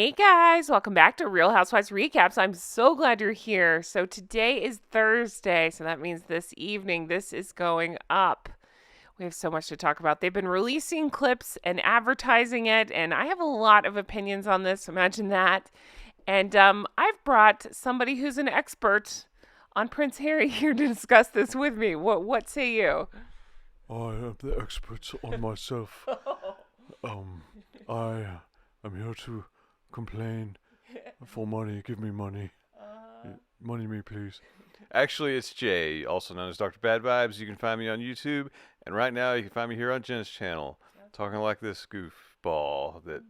Hey guys, welcome back to Real Housewives Recaps. I'm so glad you're here. So today is Thursday, so that means this evening this is going up. We have so much to talk about. They've been releasing clips and advertising it, and I have a lot of opinions on this. Imagine that. And I've brought somebody who's an expert on Prince Harry here to discuss this with me. What say you? I am the expert on myself. I am here to complain for money. Give me money. Money me, please. Actually, it's Jay, also known as Dr. Bad Vibes. You can find me on YouTube, and right now you can find me here on Jen's channel, talking like this goofball. That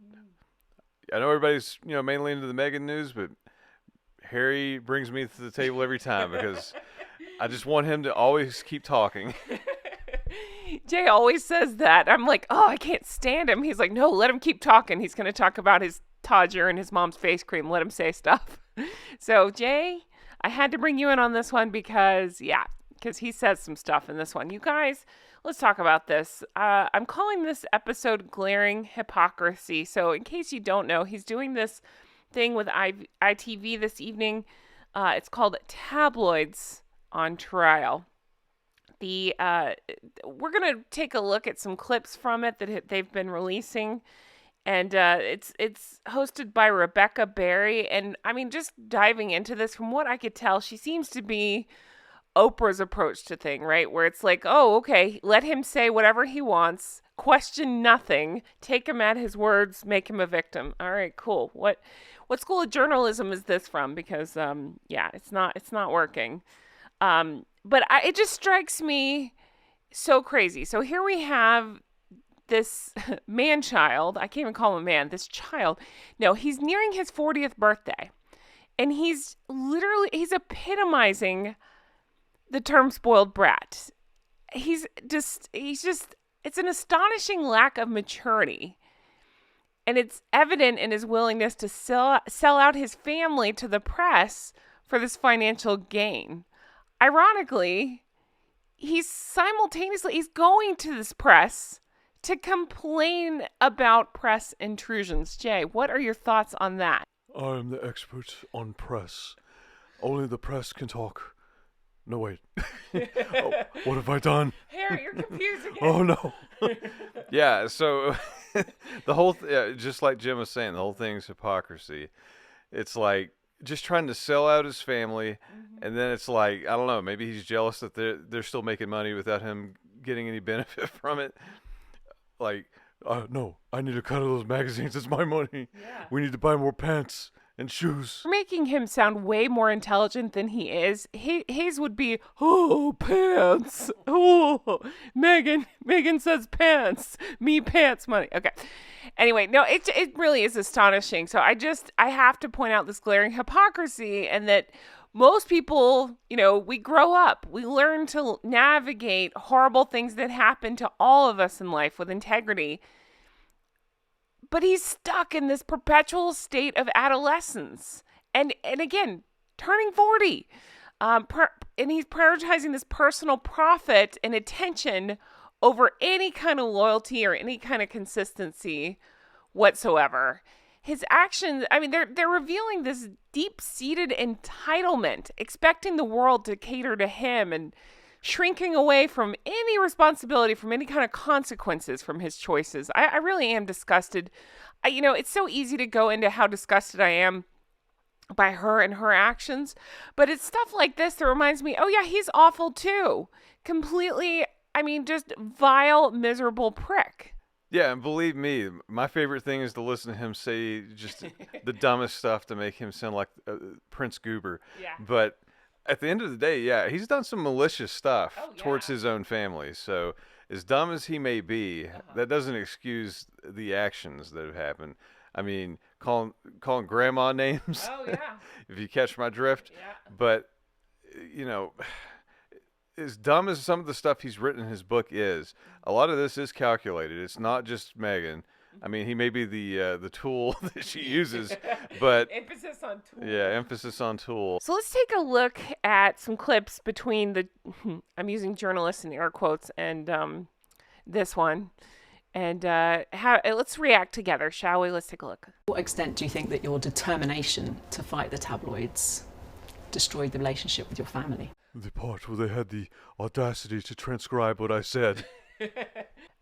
I know everybody's mainly into the Meghan news, but Harry brings me to the table every time because I just want him to always keep talking. Jay always says that. I'm like, oh, I can't stand him. He's like, no, let him keep talking. He's going to talk about his Todger and his mom's face cream. Let him say stuff. So, Jay, I had to bring you in on this one because he says some stuff in this one. You guys, let's talk about this. I'm calling this episode Glaring Hypocrisy. So, in case you don't know, he's doing this thing with ITV this evening. It's called Tabloids on Trial. We're going to take a look at some clips from it that they've been releasing. And it's hosted by Rebecca Berry. And I mean, just diving into this, from what I could tell, she seems to be Oprah's approach to thing, right? Where it's like, oh, okay, let him say whatever he wants, question nothing, take him at his words, make him a victim. All right, cool. What school of journalism is this from? Because it's not working. But it just strikes me so crazy. So here we have this man-child. I can't even call him a man. This child. No, he's nearing his 40th birthday. And he's epitomizing the term spoiled brat. It's an astonishing lack of maturity. And it's evident in his willingness to sell out his family to the press for this financial gain. Ironically, he's going to this press to complain about press intrusions. Jay, what are your thoughts on that? I am the expert on press. Only the press can talk. No, wait. Oh, what have I done? Harry, you're confusing it. Oh, no. Yeah, so the whole just like Jim was saying, the whole thing's hypocrisy. It's like just trying to sell out his family, and then it's like, I don't know, maybe he's jealous that they're still making money without him getting any benefit from it. Like, no, I need a cut of those magazines. It's my money. Yeah. We need to buy more pants and shoes. You're making him sound way more intelligent than he is. His would be, oh, pants. Oh, Megan says pants. Me pants money. Okay. Anyway, no, it really is astonishing. So I have to point out this glaring hypocrisy, and that most people, we grow up. We learn to navigate horrible things that happen to all of us in life with integrity. But he's stuck in this perpetual state of adolescence. And again, turning 40. And he's prioritizing this personal profit and attention over any kind of loyalty or any kind of consistency whatsoever. His actions, I mean, they're revealing this deep-seated entitlement, expecting the world to cater to him and shrinking away from any responsibility, from any kind of consequences from his choices. I really am disgusted. It's so easy to go into how disgusted I am by her and her actions, but it's stuff like this that reminds me, oh yeah, he's awful too. Completely, just vile, miserable prick. Yeah, and believe me, my favorite thing is to listen to him say just the dumbest stuff to make him sound like Prince Goober. Yeah. But at the end of the day, yeah, he's done some malicious stuff towards yeah. his own family. So as dumb as he may be, that doesn't excuse the actions that have happened. I mean, calling grandma names. Oh, yeah. If you catch my drift. Yeah. But, as dumb as some of the stuff he's written in his book is, a lot of this is calculated. It's not just Meghan. I mean, he may be the tool that she uses, but emphasis on tool. Yeah, emphasis on tool. So let's take a look at some clips between I'm using journalists in air quotes, and this one. And let's react together, shall we? Let's take a look. To what extent do you think that your determination to fight the tabloids destroyed the relationship with your family? The part where they had the audacity to transcribe what I said.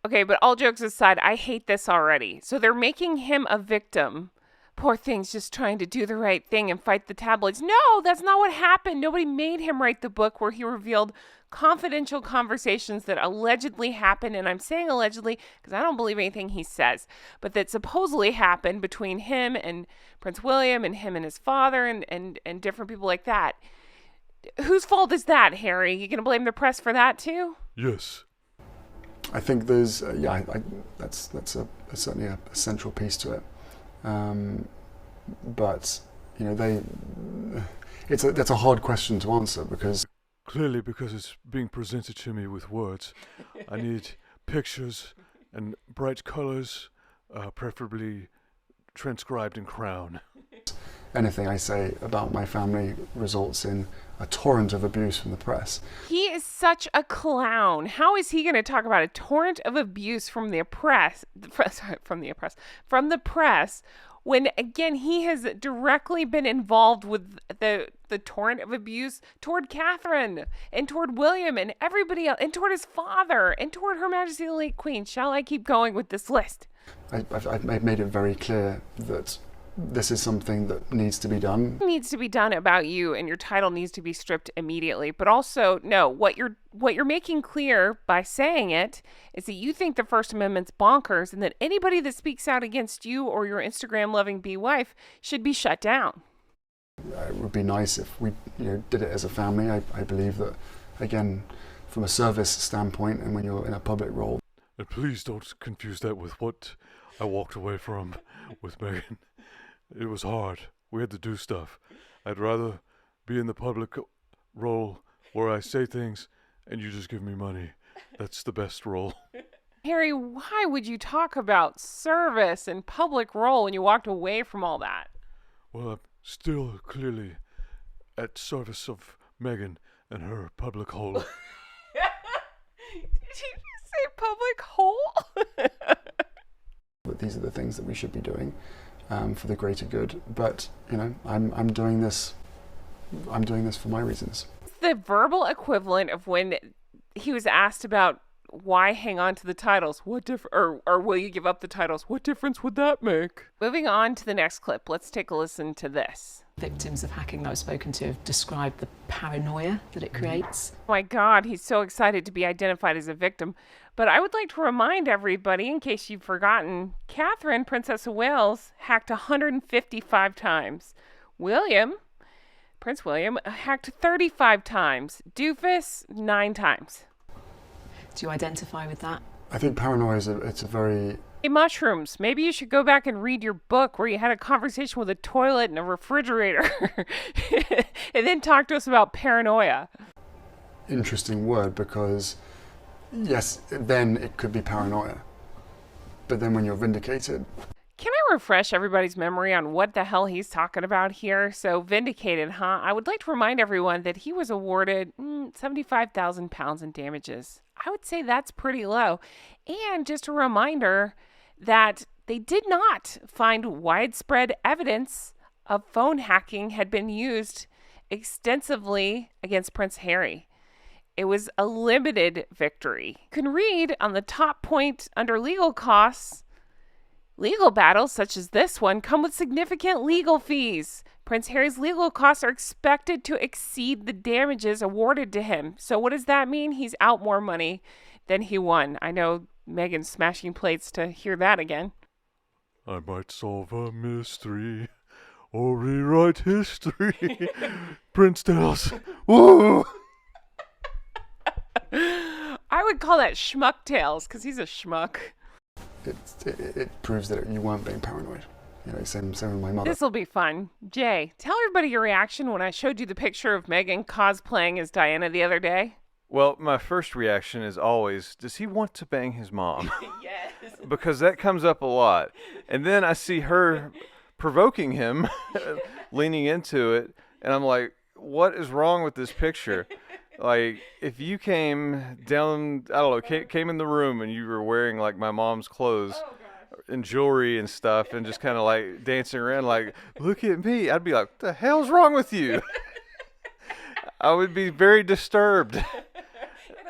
Okay, but all jokes aside, I hate this already. So they're making him a victim. Poor thing's just trying to do the right thing and fight the tabloids. No, that's not what happened. Nobody made him write the book where he revealed confidential conversations that allegedly happened. And I'm saying allegedly because I don't believe anything he says, but that supposedly happened between him and Prince William and him and his father and different people like that. Whose fault is that, Harry? You gonna blame the press for that too? Yes. I think there's, that's certainly a central piece to it. But that's a hard question to answer because Clearly, because it's being presented to me with words, I need pictures and bright colors, preferably transcribed in crown. anything I say about my family results in a torrent of abuse from the press. He is such a clown. How is he going to talk about a torrent of abuse from the press when, again, he has directly been involved with the torrent of abuse toward Catherine and toward William and everybody else and toward his father and toward Her Majesty the late Queen? Shall I keep going with this list? I've made it very clear that this is something that needs to be done. It needs to be done about you, and your title needs to be stripped immediately. But also, no, what you're making clear by saying it is that you think the First Amendment's bonkers, and that anybody that speaks out against you or your Instagram-loving wife should be shut down. It would be nice if we, did it as a family. I believe that, again, from a service standpoint, and when you're in a public role. And please don't confuse that with what I walked away from with Meghan. It was hard. We had to do stuff. I'd rather be in the public role where I say things and you just give me money. That's the best role. Harry, why would you talk about service and public role when you walked away from all that? Well, I'm still clearly at service of Meghan and her public hole. Did you say public hole? But these are the things that we should be doing. For the greater good, but I'm doing this. I'm doing this for my reasons. It's the verbal equivalent of when he was asked about why hang on to the titles. What or will you give up the titles? What difference would that make? Moving on to the next clip. Let's take a listen to this. Victims of hacking that I've spoken to have described the paranoia that it creates. Oh my God, he's so excited to be identified as a victim. But I would like to remind everybody, in case you've forgotten, Catherine, Princess of Wales, hacked 155 times. Prince William, hacked 35 times. Doofus, 9 times. Do you identify with that? I think paranoia it's a very... Hey, mushrooms, maybe you should go back and read your book where you had a conversation with a toilet and a refrigerator and then talk to us about paranoia. Interesting word, because yes, then it could be paranoia. But then when you're vindicated... Can I refresh everybody's memory on what the hell he's talking about here? So vindicated, huh? I would like to remind everyone that he was awarded £75,000 in damages. I would say that's pretty low. And just a reminder that they did not find widespread evidence of phone hacking had been used extensively against Prince Harry. It was a limited victory. You can read on the top point under legal costs, legal battles such as this one come with significant legal fees. Prince Harry's legal costs are expected to exceed the damages awarded to him. So what does that mean? He's out more money than he won. I know Meghan's smashing plates to hear that again. I might solve a mystery or rewrite history. Prince Tales. Woo! I would call that schmuck tales because he's a schmuck. It proves that you weren't being paranoid. Same with my mother. This will be fun. Jay, tell everybody your reaction when I showed you the picture of Meghan cosplaying as Diana the other day. Well, my first reaction is always, does he want to bang his mom? Yes. Because that comes up a lot. And then I see her provoking him, leaning into it, and I'm like, what is wrong with this picture? Like, if you came down, I don't know, came in the room and you were wearing like my mom's clothes and jewelry and stuff and just kind of like dancing around like, look at me, I'd be like, what the hell's wrong with you? I would be very disturbed. And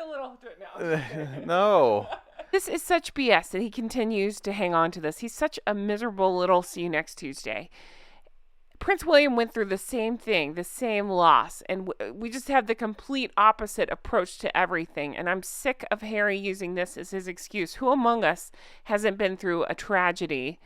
a little no. No. This is such BS that he continues to hang on to this. He's such a miserable little see you next Tuesday. Prince William went through the same thing, the same loss, and we just have the complete opposite approach to everything. And I'm sick of Harry using this as his excuse. Who among us hasn't been through a tragedy?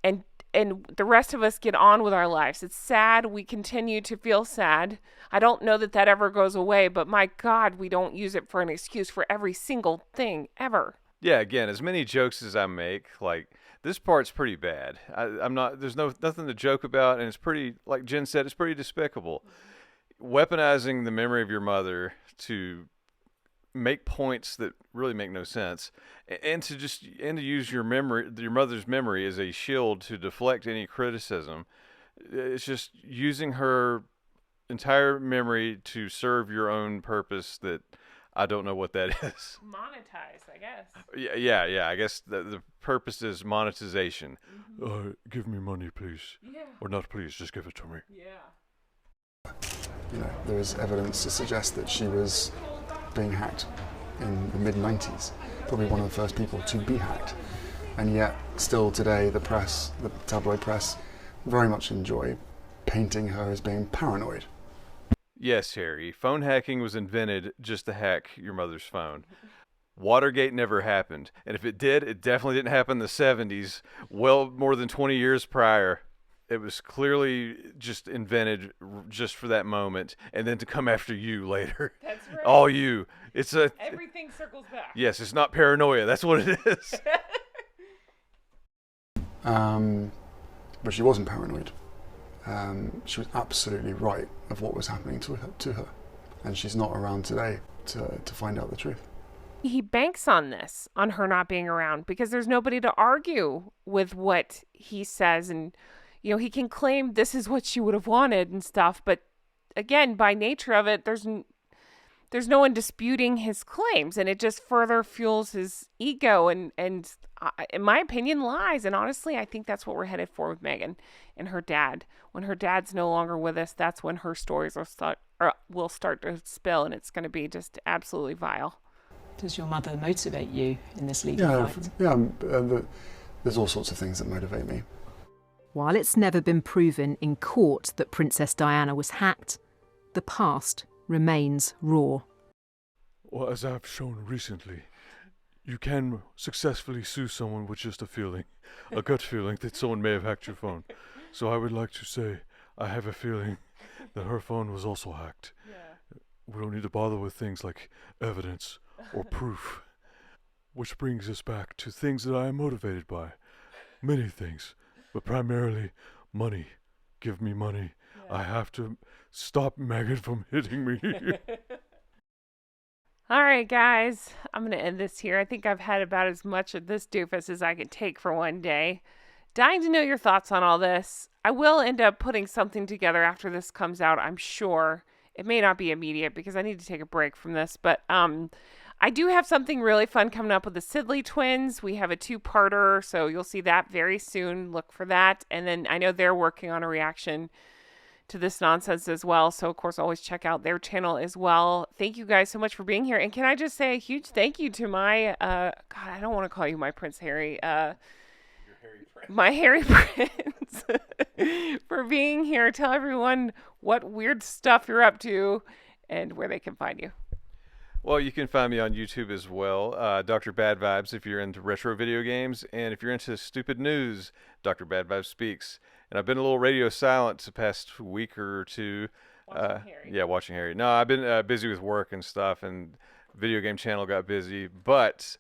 And the rest of us get on with our lives. It's sad. We continue to feel sad. I don't know that ever goes away, but my God, we don't use it for an excuse for every single thing ever. Yeah, again, as many jokes as I make, like, this part's pretty bad. I'm not. There's nothing to joke about, and it's pretty. Like Jen said, it's pretty despicable. Weaponizing the memory of your mother to make points that really make no sense, and to use your mother's memory as a shield to deflect any criticism. It's just using her entire memory to serve your own purpose that I don't know what that is. Monetize, I guess. Yeah. I guess the purpose is monetization. Give me money, please. Yeah. Or not please, just give it to me. Yeah. You know, there is evidence to suggest that she was being hacked in the mid-90s, probably one of the first people to be hacked. And yet, still today, the press, the tabloid press, very much enjoy painting her as being paranoid. Yes, Harry. Phone hacking was invented just to hack your mother's phone. Watergate never happened. And if it did, it definitely didn't happen in the 70s, well more than 20 years prior. It was clearly just invented just for that moment, and then to come after you later. That's right. All you. Everything circles back. Yes, it's not paranoia. That's what it is. But she wasn't paranoid. She was absolutely right of what was happening to her. And she's not around today to find out the truth. He banks on this, on her not being around, because there's nobody to argue with what he says. And, you know, he can claim this is what she would have wanted and stuff. But again, by nature of it, there's no one disputing his claims. And it just further fuels his ego and in my opinion, lies. And honestly, I think that's what we're headed for with Meghan and her dad. When her dad's no longer with us, that's when her stories will start to spill, and it's going to be just absolutely vile. Does your mother motivate you in this legal fight? There's all sorts of things that motivate me. While it's never been proven in court that Princess Diana was hacked, the past remains raw. Well, as I've shown recently, you can successfully sue someone with just a feeling, a gut feeling that someone may have hacked your phone. So I would like to say I have a feeling that her phone was also hacked. Yeah. We don't need to bother with things like evidence or proof. Which brings us back to things that I am motivated by. Many things, but primarily money. Give me money. Yeah. I have to stop Meghan from hitting me. All right, guys, I'm going to end this here. I think I've had about as much of this doofus as I could take for one day. Dying to know your thoughts on all this. I will end up putting something together after this comes out, I'm sure. It may not be immediate because I need to take a break from this, but I do have something really fun coming up with the Sidley twins. We have a 2-parter, so you'll see that very soon. Look for that. And then I know they're working on a reaction to this nonsense as well. So, of course, always check out their channel as well. Thank you guys so much for being here. And can I just say a huge thank you to my, God, I don't want to call you my Prince Harry. My Harry Prince for being here. Tell everyone what weird stuff you're up to and where they can find you. Well, you can find me on YouTube as well, Dr. Bad Vibes if you're into retro video games, and if you're into stupid news, Dr. Bad Vibes Speaks. And I've been a little radio silent the past week or two. Watching Harry. Yeah, watching Harry. No, I've been busy with work and stuff, and video game channel got busy. But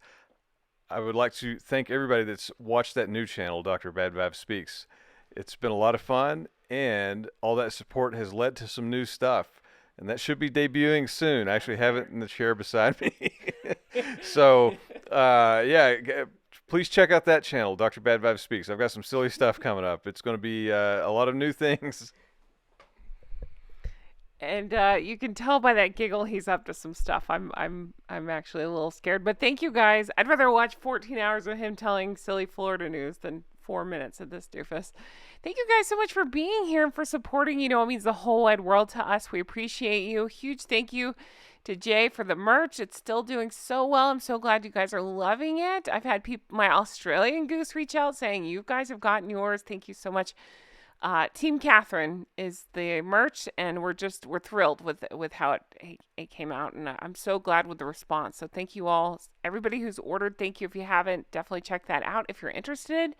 I would like to thank everybody that's watched that new channel, Dr. Bad Vibes Speaks. It's been a lot of fun, and all that support has led to some new stuff. And that should be debuting soon. I actually have it in the chair beside me. So, please check out that channel, Dr. Bad Vibes Speaks. I've got some silly stuff coming up. It's going to be a lot of new things. And you can tell by that giggle he's up to some stuff. I'm actually a little scared. But thank you guys. I'd rather watch 14 hours of him telling silly Florida news than 4 minutes of this doofus. Thank you guys so much for being here and for supporting. It means the whole wide world to us. We appreciate you. Huge thank you to Jay for the merch. It's still doing so well. I'm so glad you guys are loving it. I've had my Australian goose reach out saying you guys have gotten yours. Thank you so much. Team Catherine is the merch, and we're thrilled with how it came out, and I'm so glad with the response. So thank you all, everybody who's ordered. Thank you. If you haven't, definitely check that out if you're interested.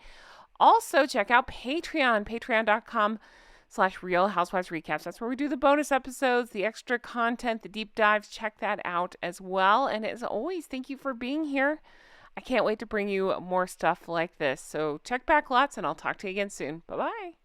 Also check out Patreon, patreon.com/Real Housewives Recaps. That's where we do the bonus episodes, the extra content, the deep dives. Check that out as well. And as always, thank you for being here. I can't wait to bring you more stuff like this. So check back lots, and I'll talk to you again soon. Bye-bye.